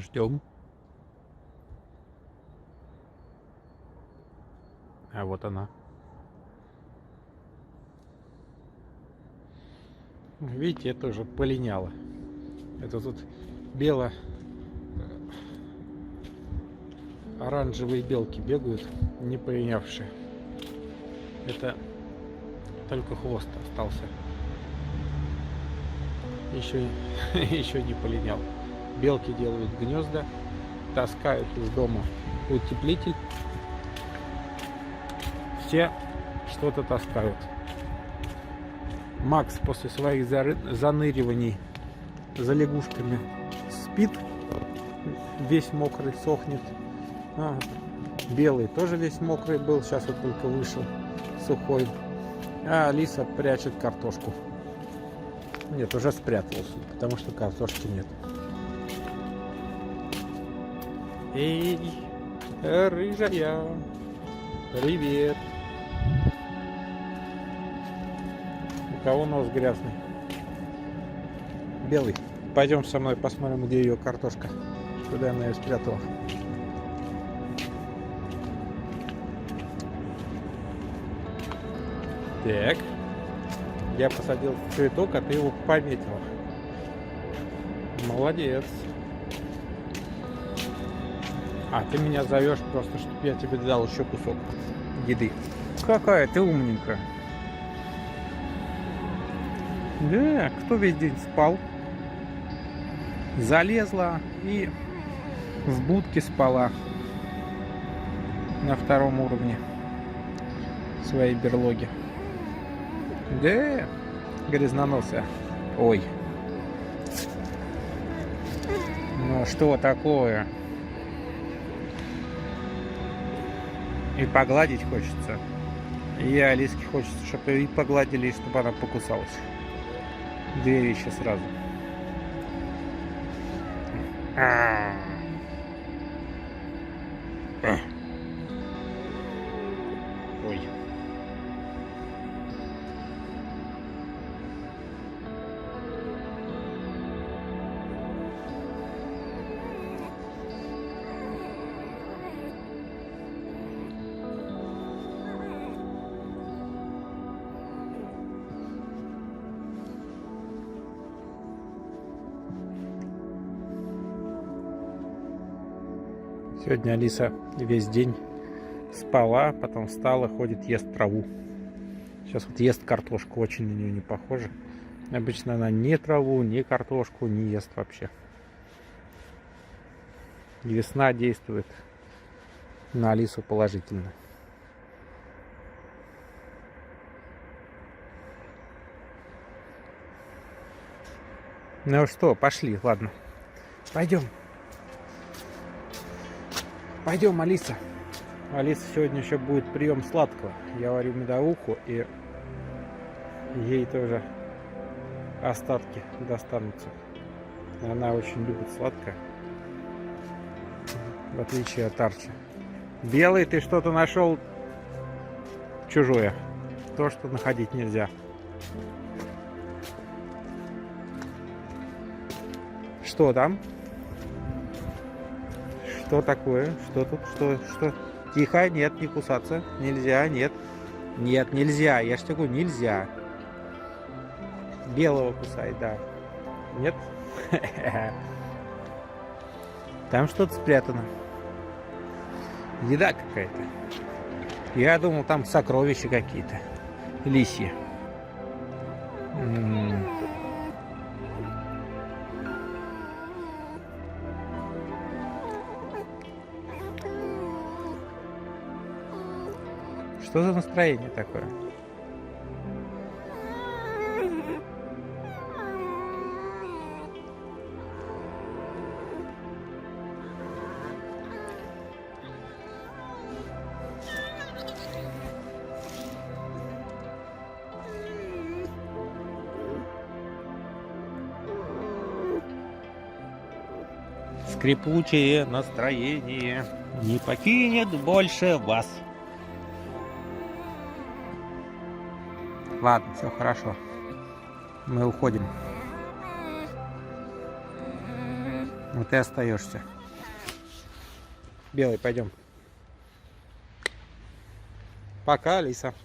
Ждем. А вот она. Видите, это уже полиняло. Это тут оранжевые белки бегают, не полинявшие. Это только хвост остался. Еще не полинял. Белки делают гнезда, таскают из дома утеплитель. Все что-то таскают. Макс после своих заныриваний за лягушками спит, весь мокрый, сохнет. Белый тоже весь мокрый был, сейчас вот только вышел сухой. А Алиса прячет картошку. Нет, уже спрятался, потому что картошки нет. Эй, рыжая, привет. У кого нос грязный? Белый. Пойдем со мной посмотрим, где ее картошка. Куда она ее спрятала. Так. Я посадил цветок, а ты его пометила. Молодец. А ты меня зовешь просто, чтобы я тебе дал еще кусок еды. Какая ты умненькая. Да, кто весь день спал? Залезла и в будке спала на 2-м уровне своей берлоги. Да, грязноносая. Ой. Ну что такое? И погладить хочется. И Алиске хочется, чтобы и погладили, и чтобы она покусалась. Две вещи сразу. Ой. Сегодня Алиса весь день спала, потом встала, ходит, ест траву. Сейчас вот ест картошку, очень на нее не похоже. Обычно она ни траву, ни картошку не ест вообще. Весна действует на Алису положительно. Ну что, пошли, ладно. Пойдем. Пойдем, Алиса. Алиса сегодня еще будет прием сладкого. Я варю медовуху, и ей тоже остатки достанутся. Она очень любит сладкое, в отличие от Арчи. Белый, ты что-то нашел чужое. То, что находить нельзя. Что там? Что такое? Что тут? Что? Тихо, нет, не кусаться. Нельзя, нет. Нет, нельзя. Я ж говорю, нельзя. Белого кусай, да. Нет? Там что-то спрятано. Еда какая-то. Я думал, там сокровища какие-то. Лисьи. Что за настроение такое? Скрипучее настроение не покинет больше вас. Ладно, все хорошо. Мы уходим. Вот ты остаешься. Белый, пойдем. Пока, Алиса.